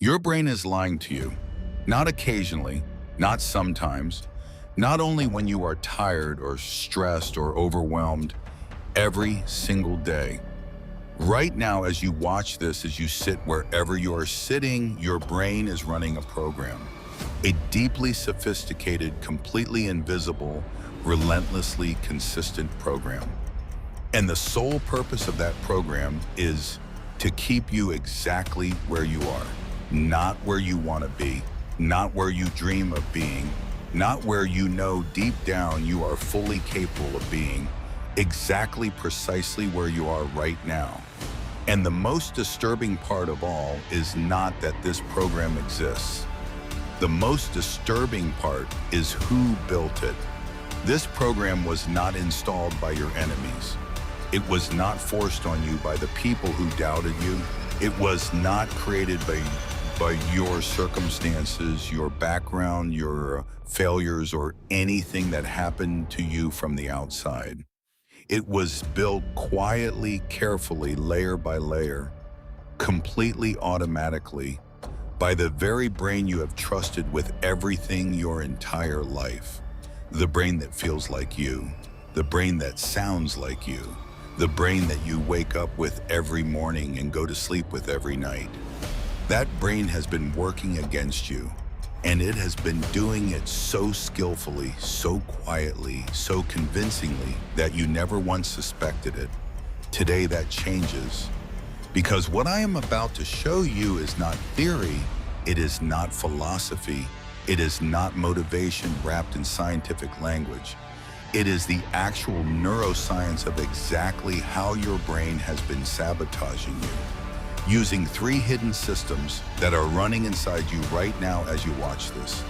Your brain is lying to you, not occasionally, not sometimes, not only when you are tired or stressed or overwhelmed, every single day. Right now, as you watch this, as you sit wherever you are sitting, your brain is running a program. A deeply sophisticated, completely invisible, relentlessly consistent program. And the sole purpose of that program is to keep you exactly where you are, not where you want to be, not where you dream of being, not where you know deep down you are fully capable of being, exactly precisely where you are right now. And the most disturbing part of all is not that this program exists. The most disturbing part is who built it. This program was not installed by your enemies. It was not forced on you by the people who doubted you. It was not created by your circumstances, your background, your failures, or anything that happened to you from the outside. It was built quietly, carefully, layer by layer, completely automatically, by the very brain you have trusted with everything your entire life. The brain that feels like you, the brain that sounds like you, the brain that you wake up with every morning and go to sleep with every night. That brain has been working against you, and it has been doing it so skillfully, so quietly, so convincingly that you never once suspected it. Today that changes, because what I am about to show you is not theory, it is not philosophy, it is not motivation wrapped in scientific language. It is the actual neuroscience of exactly how your brain has been sabotaging you, using 3 hidden systems that are running inside you right now as you watch this.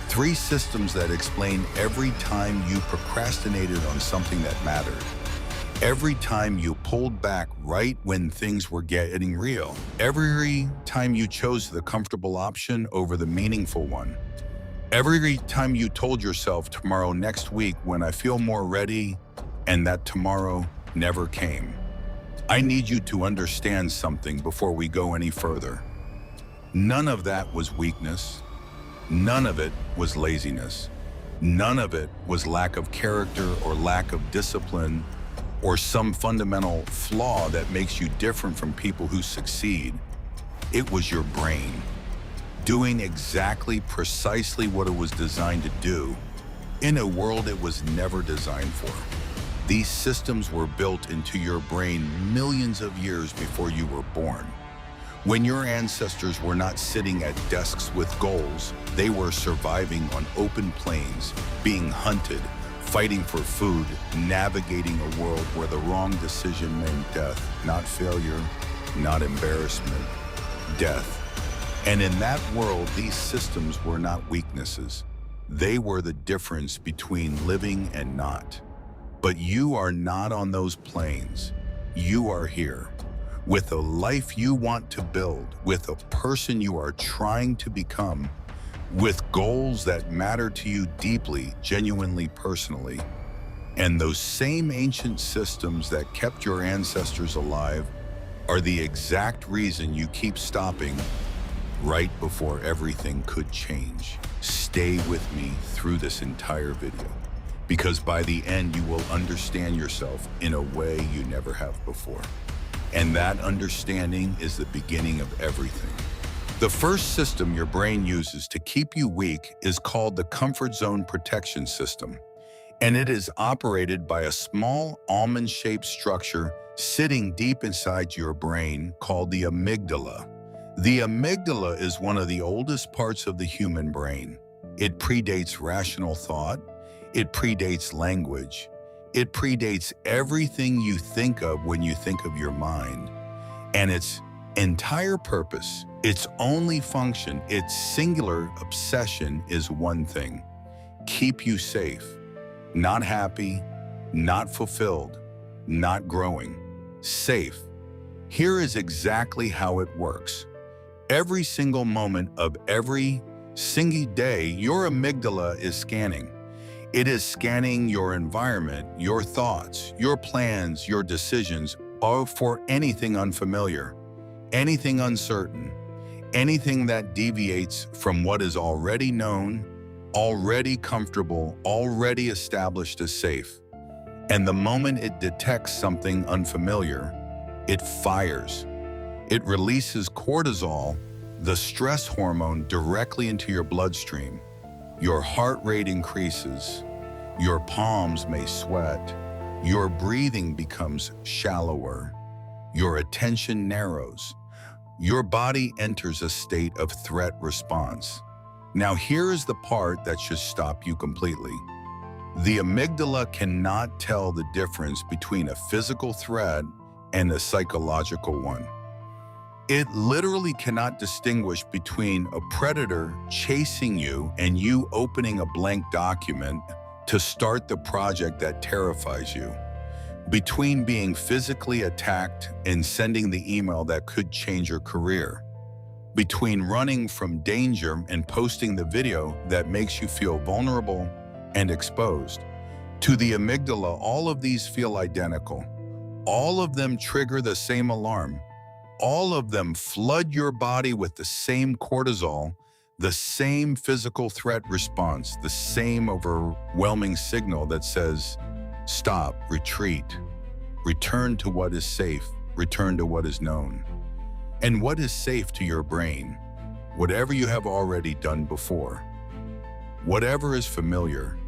3 systems that explain every time you procrastinated on something that mattered, every time you pulled back right when things were getting real, every time you chose the comfortable option over the meaningful one, every time you told yourself tomorrow, next week, when I feel more ready, and that tomorrow never came. I need you to understand something before we go any further. None of that was weakness. None of it was laziness. None of it was lack of character or lack of discipline or some fundamental flaw that makes you different from people who succeed. It was your brain doing exactly precisely what it was designed to do in a world it was never designed for. These systems were built into your brain millions of years before you were born. When your ancestors were not sitting at desks with goals, they were surviving on open plains, being hunted, fighting for food, navigating a world where the wrong decision meant death, not failure, not embarrassment, death. And in that world, these systems were not weaknesses. They were the difference between living and not. But you are not on those planes. You are here, with a life you want to build, with a person you are trying to become, with goals that matter to you deeply, genuinely, personally. And those same ancient systems that kept your ancestors alive are the exact reason you keep stopping right before everything could change. Stay with me through this entire video, because by the end you will understand yourself in a way you never have before. And that understanding is the beginning of everything. The first system your brain uses to keep you weak is called the comfort zone protection system. And it is operated by a small almond-shaped structure sitting deep inside your brain called the amygdala. The amygdala is one of the oldest parts of the human brain. It predates rational thought. It predates language. It predates everything you think of when you think of your mind. And its entire purpose, its only function, its singular obsession is one thing: keep you safe, not happy, not fulfilled, not growing, safe. Here is exactly how it works. Every single moment of every single day, your amygdala is scanning. It is scanning your environment, your thoughts, your plans, your decisions, all for anything unfamiliar, anything uncertain, Anything that deviates from what is already known, already comfortable, already established as safe. And the moment it detects something unfamiliar, it fires. It releases cortisol, the stress hormone, directly into your bloodstream. Your heart rate increases, your palms may sweat, your breathing becomes shallower, your attention narrows. Your body enters a state of threat response. Now here is the part that should stop you completely. The amygdala cannot tell the difference between a physical threat and a psychological one. It literally cannot distinguish between a predator chasing you and you opening a blank document to start the project that terrifies you. Between being physically attacked and sending the email that could change your career. Between running from danger and posting the video that makes you feel vulnerable and exposed. To the amygdala, all of these feel identical. All of them trigger the same alarm. All of them flood your body with the same cortisol, the same physical threat response, the same overwhelming signal that says, stop, retreat, return to what is safe, return to what is known. And what is safe to your brain? Whatever you have already done before. Whatever is familiar.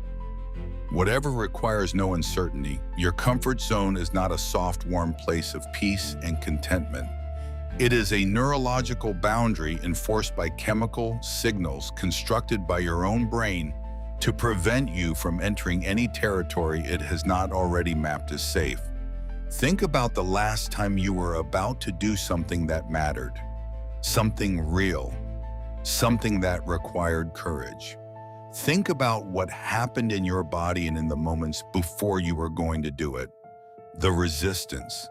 Whatever requires no uncertainty. Your comfort zone is not a soft, warm place of peace and contentment. It is a neurological boundary enforced by chemical signals constructed by your own brain to prevent you from entering any territory it has not already mapped as safe. Think about the last time you were about to do something that mattered, something real, something that required courage. Think about what happened in your body and in the moments before you were going to do it. The resistance,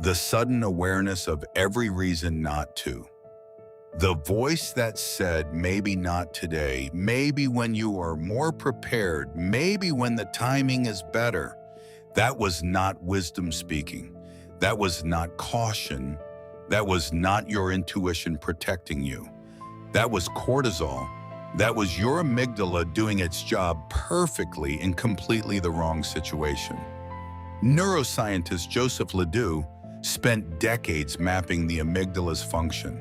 the sudden awareness of every reason not to. The voice that said, maybe not today, maybe when you are more prepared, maybe when the timing is better. That was not wisdom speaking. That was not caution. That was not your intuition protecting you. That was cortisol. That was your amygdala doing its job perfectly in completely the wrong situation. Neuroscientist Joseph Ledoux spent decades mapping the amygdala's function.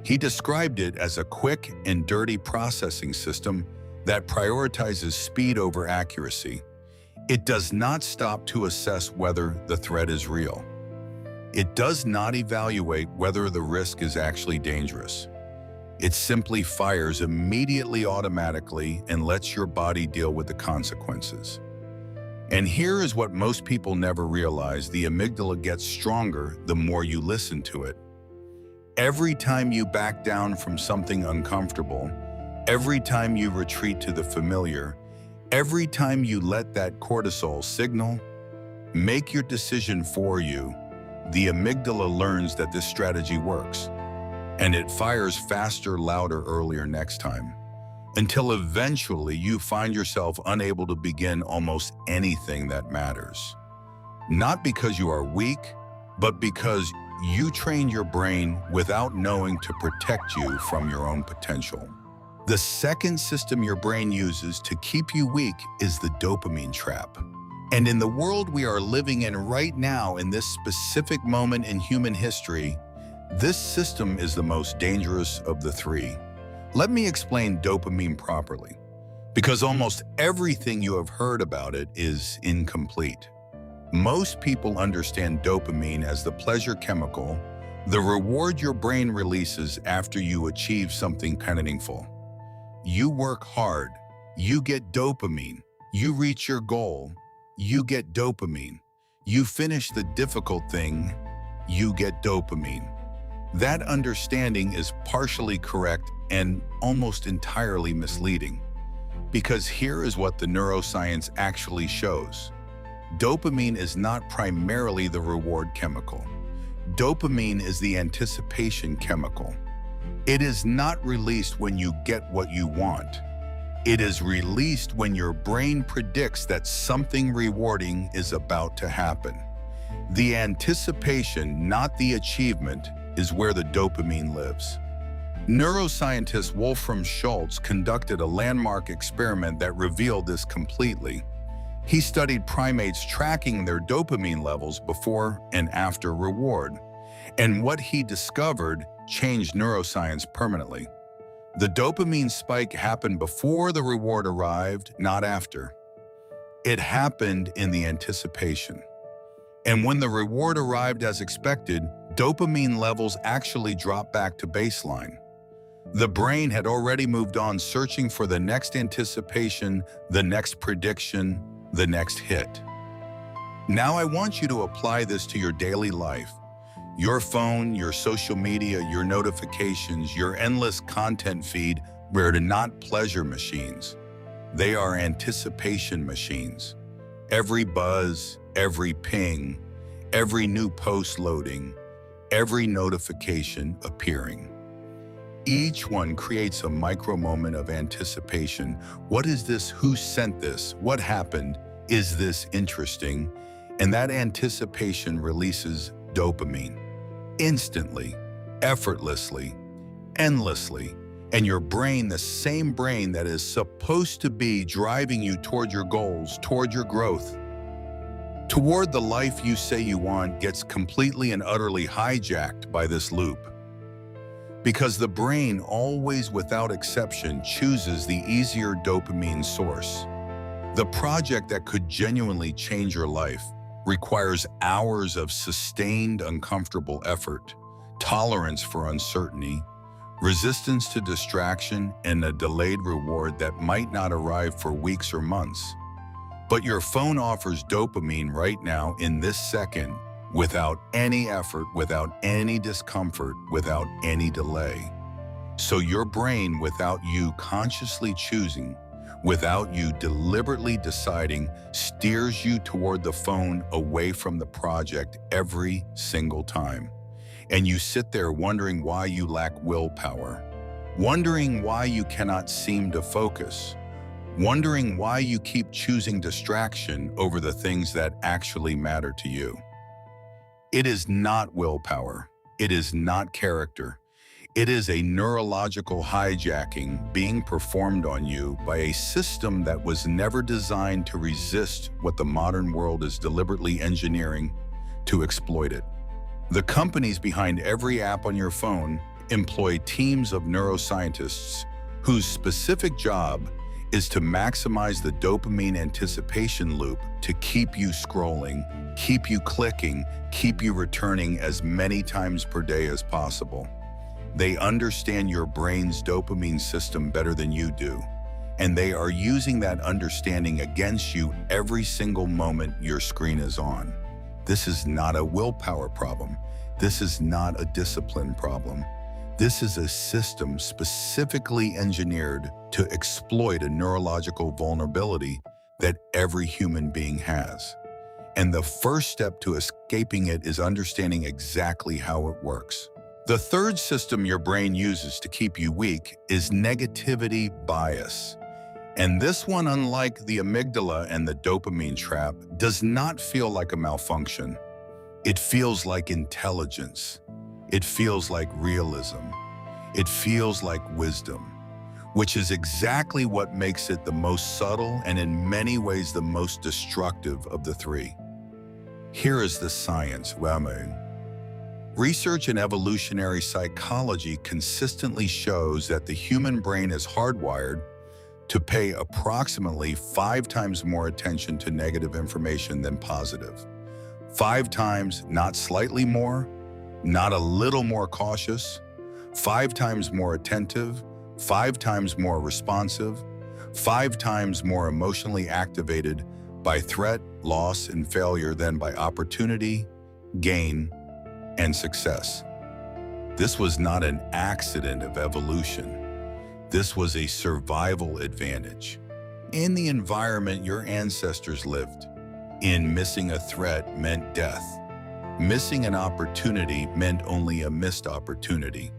He described it as a quick and dirty processing system that prioritizes speed over accuracy. It does not stop to assess whether the threat is real. It does not evaluate whether the risk is actually dangerous. It simply fires immediately, automatically, and lets your body deal with the consequences. And here is what most people never realize: the amygdala gets stronger the more you listen to it. Every time you back down from something uncomfortable, every time you retreat to the familiar, every time you let that cortisol signal make your decision for you, the amygdala learns that this strategy works, and it fires faster, louder, earlier next time, until eventually you find yourself unable to begin almost anything that matters. Not because you are weak, but because you trained your brain without knowing to protect you from your own potential. The second system your brain uses to keep you weak is the dopamine trap. And in the world we are living in right now, in this specific moment in human history, this system is the most dangerous of the three. Let me explain dopamine properly, because almost everything you have heard about it is incomplete. Most people understand dopamine as the pleasure chemical, the reward your brain releases after you achieve something meaningful. You work hard, you get dopamine. You reach your goal, you get dopamine. You finish the difficult thing, you get dopamine. That understanding is partially correct and almost entirely misleading, because here is what the neuroscience actually shows. Dopamine is not primarily the reward chemical. Dopamine is the anticipation chemical. It is not released when you get what you want. It is released when your brain predicts that something rewarding is about to happen. The anticipation, not the achievement, is where the dopamine lives. Neuroscientist Wolfram Schultz conducted a landmark experiment that revealed this completely. He studied primates tracking their dopamine levels before and after reward, and what he discovered changed neuroscience permanently. The dopamine spike happened before the reward arrived, not after. It happened in the anticipation. And when the reward arrived as expected, dopamine levels actually dropped back to baseline. The brain had already moved on, searching for the next anticipation, the next prediction, the next hit. Now I want you to apply this to your daily life. Your phone, your social media, your notifications, your endless content feed are not pleasure machines. They are anticipation machines. Every buzz, every ping, every new post loading, every notification appearing. Each one creates a micro moment of anticipation. What is this? Who sent this? What happened? Is this interesting? And that anticipation releases dopamine instantly, effortlessly, endlessly. And your brain, the same brain that is supposed to be driving you toward your goals, toward your growth, toward the life you say you want, gets completely and utterly hijacked by this loop. Because the brain, always without exception, chooses the easier dopamine source. The project that could genuinely change your life requires hours of sustained, uncomfortable effort, tolerance for uncertainty, resistance to distraction, and a delayed reward that might not arrive for weeks or months. But your phone offers dopamine right now in this second, without any effort, without any discomfort, without any delay. So your brain, without you consciously choosing, without you deliberately deciding, steers you toward the phone away from the project every single time. And you sit there wondering why you lack willpower, wondering why you cannot seem to focus, wondering why you keep choosing distraction over the things that actually matter to you. It is not willpower. It is not character. It is a neurological hijacking being performed on you by a system that was never designed to resist what the modern world is deliberately engineering to exploit it. The companies behind every app on your phone employ teams of neuroscientists whose specific job is to maximize the dopamine anticipation loop to keep you scrolling, keep you clicking, keep you returning as many times per day as possible. They understand your brain's dopamine system better than you do, and they are using that understanding against you every single moment your screen is on. This is not a willpower problem. This is not a discipline problem. This is a system specifically engineered to exploit a neurological vulnerability that every human being has. And the first step to escaping it is understanding exactly how it works. The third system your brain uses to keep you weak is negativity bias. And this one, unlike the amygdala and the dopamine trap, does not feel like a malfunction. It feels like intelligence. It feels like realism. It feels like wisdom, which is exactly what makes it the most subtle and in many ways the most destructive of the three. Here is the science. Research in evolutionary psychology consistently shows that the human brain is hardwired to pay approximately 5 times more attention to negative information than positive. 5 times, not slightly more, not a little more cautious, 5 times more attentive, 5 times more responsive, 5 times more emotionally activated by threat, loss, and failure than by opportunity, gain, and success. This was not an accident of evolution. This was a survival advantage. In the environment your ancestors lived in, missing a threat meant death. Missing an opportunity meant only a missed opportunity.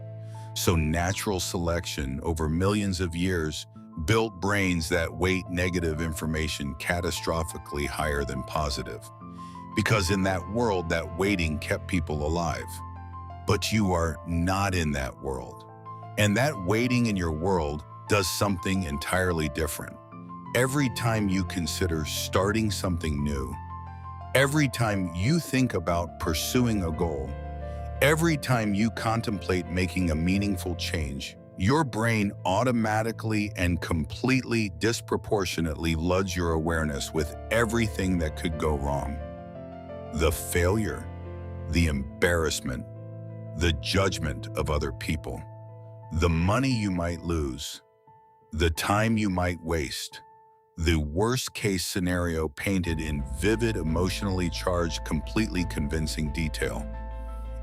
So natural selection over millions of years built brains that weight negative information catastrophically higher than positive. Because in that world, that weighting kept people alive. But you are not in that world. And that waiting in your world does something entirely different. Every time you consider starting something new, every time you think about pursuing a goal, every time you contemplate making a meaningful change, your brain automatically and completely disproportionately floods your awareness with everything that could go wrong. The failure, the embarrassment, the judgment of other people, the money you might lose, the time you might waste, the worst-case scenario painted in vivid, emotionally charged, completely convincing detail.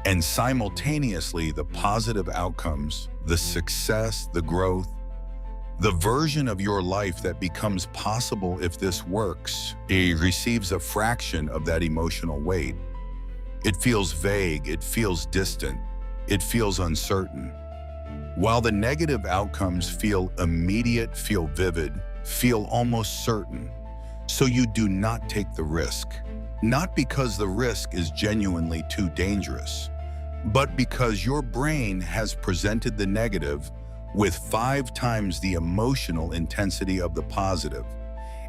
And simultaneously, the positive outcomes, the success, the growth, the version of your life that becomes possible if this works, it receives a fraction of that emotional weight. It feels vague, it feels distant, it feels uncertain. While the negative outcomes feel immediate, feel vivid, feel almost certain, so you do not take the risk. Not because the risk is genuinely too dangerous, but because your brain has presented the negative with 5 times the emotional intensity of the positive,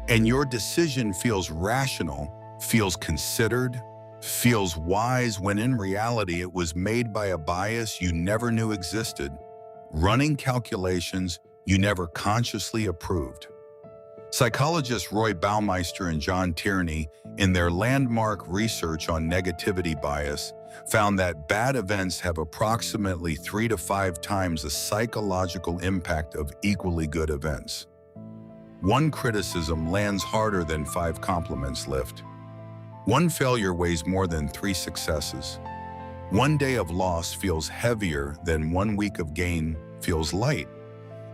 and your decision feels rational, feels considered, feels wise, when in reality it was made by a bias you never knew existed, running calculations you never consciously approved. Psychologists Roy Baumeister and John Tierney, in their landmark research on negativity bias, found that bad events have approximately 3 to 5 times the psychological impact of equally good events. One criticism lands harder than 5 compliments lift. One failure weighs more than 3 successes. One day of loss feels heavier than 1 week of gain feels light.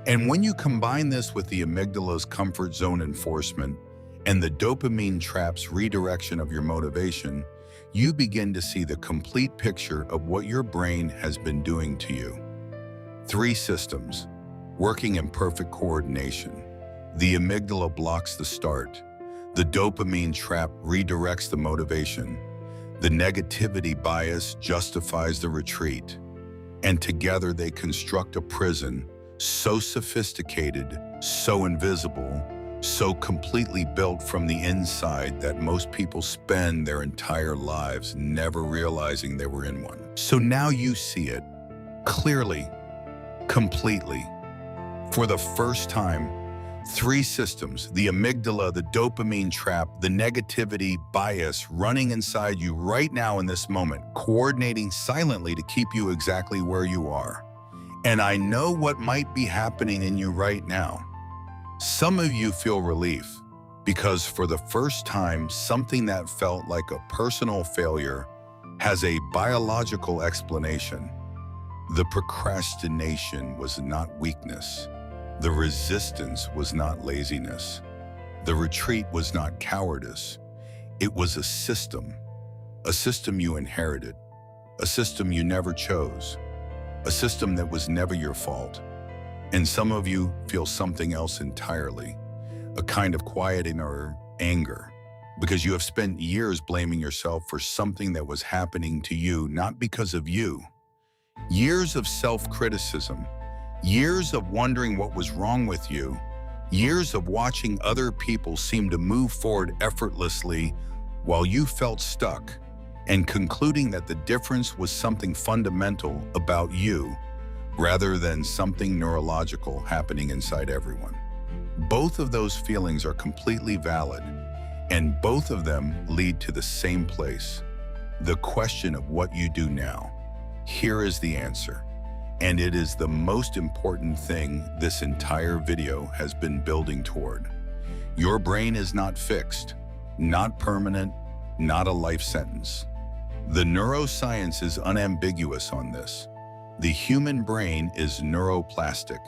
And when you combine this with the amygdala's comfort zone enforcement and the dopamine trap's redirection of your motivation, you begin to see the complete picture of what your brain has been doing to you. 3 systems, working in perfect coordination. The amygdala blocks the start. The dopamine trap redirects the motivation. The negativity bias justifies the retreat. And together they construct a prison so sophisticated, so invisible, so completely built from the inside that most people spend their entire lives never realizing they were in one. So now you see it clearly, completely. For the first time, 3 systems, the amygdala, the dopamine trap, the negativity bias running inside you right now in this moment, coordinating silently to keep you exactly where you are. And I know what might be happening in you right now. Some of you feel relief because for the first time, something that felt like a personal failure has a biological explanation. The procrastination was not weakness. The resistance was not laziness. The retreat was not cowardice. It was a system you inherited, a system you never chose, a system that was never your fault. And some of you feel something else entirely, a kind of quiet inner anger, because you have spent years blaming yourself for something that was happening to you, not because of you. Years of self-criticism, years of wondering what was wrong with you, years of watching other people seem to move forward effortlessly while you felt stuck, and concluding that the difference was something fundamental about you rather than something neurological happening inside everyone. Both of those feelings are completely valid, and both of them lead to the same place, the question of what you do now. Here is the answer, and it is the most important thing this entire video has been building toward. Your brain is not fixed, not permanent, not a life sentence. The neuroscience is unambiguous on this. The human brain is neuroplastic.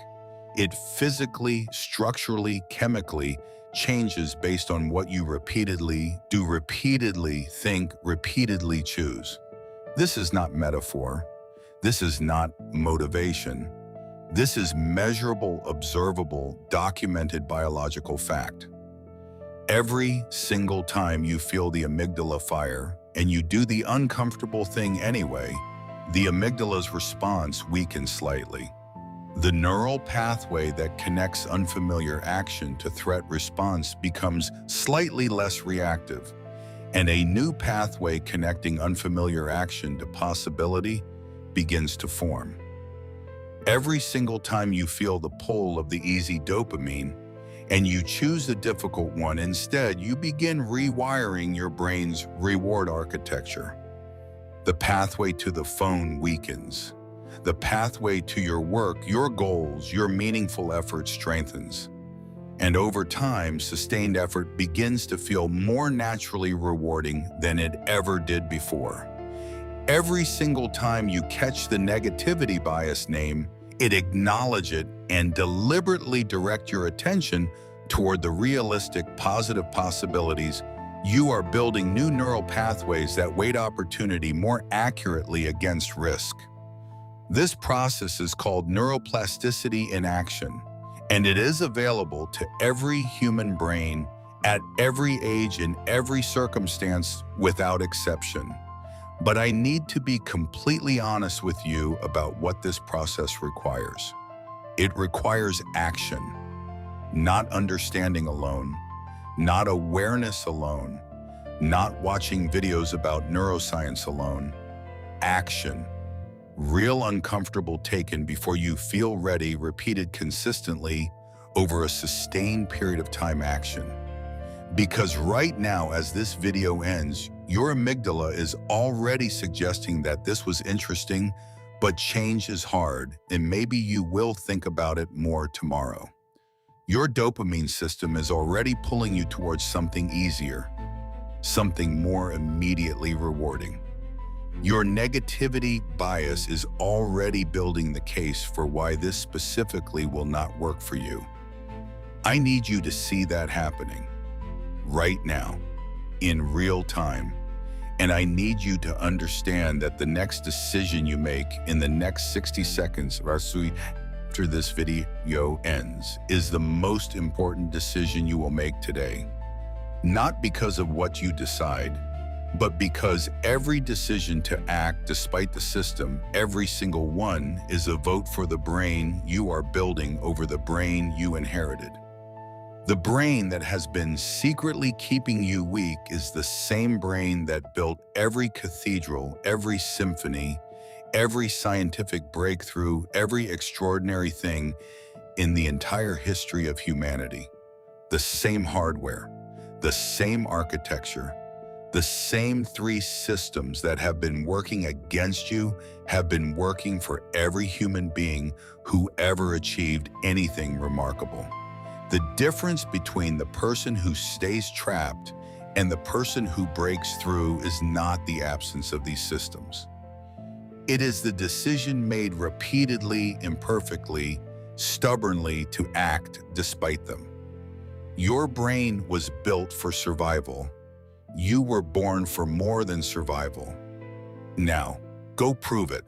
It physically, structurally, chemically changes based on what you repeatedly do, repeatedly think, repeatedly choose. This is not metaphor. This is not motivation. This is measurable, observable, documented biological fact. Every single time you feel the amygdala fire and you do the uncomfortable thing anyway, the amygdala's response weakens slightly. The neural pathway that connects unfamiliar action to threat response becomes slightly less reactive, and a new pathway connecting unfamiliar action to possibility begins to form. Every single time you feel the pull of the easy dopamine and you choose the difficult one instead, you begin rewiring your brain's reward architecture. The pathway to the phone weakens. The pathway to your work, your goals, your meaningful effort strengthens. And over time, sustained effort begins to feel more naturally rewarding than it ever did before. Every single time you catch the negativity bias name, acknowledge it and deliberately direct your attention toward the realistic, positive possibilities. You are building new neural pathways that weight opportunity more accurately against risk. This process is called neuroplasticity in action, and it is available to every human brain at every age in every circumstance without exception. But I need to be completely honest with you about what this process requires. It requires action, not understanding alone, not awareness alone, not watching videos about neuroscience alone. Action. Real uncomfortable taken before you feel ready, repeated consistently over a sustained period of time action. Because right now, as this video ends, your amygdala is already suggesting that this was interesting, but change is hard, and maybe you will think about it more tomorrow. Your dopamine system is already pulling you towards something easier, something more immediately rewarding. Your negativity bias is already building the case for why this specifically will not work for you. I need you to see that happening right now, in real time. And I need you to understand that the next decision you make in the next 60 seconds after this video ends is the most important decision you will make today. Not because of what you decide, but because every decision to act despite the system, every single one, is a vote for the brain you are building over the brain you inherited. The brain that has been secretly keeping you weak is the same brain that built every cathedral, every symphony, every scientific breakthrough, every extraordinary thing in the entire history of humanity. The same hardware, the same architecture, the same three systems that have been working against you have been working for every human being who ever achieved anything remarkable. The difference between the person who stays trapped and the person who breaks through is not the absence of these systems. It is the decision made repeatedly, imperfectly, stubbornly to act despite them. Your brain was built for survival. You were born for more than survival. Now, go prove it.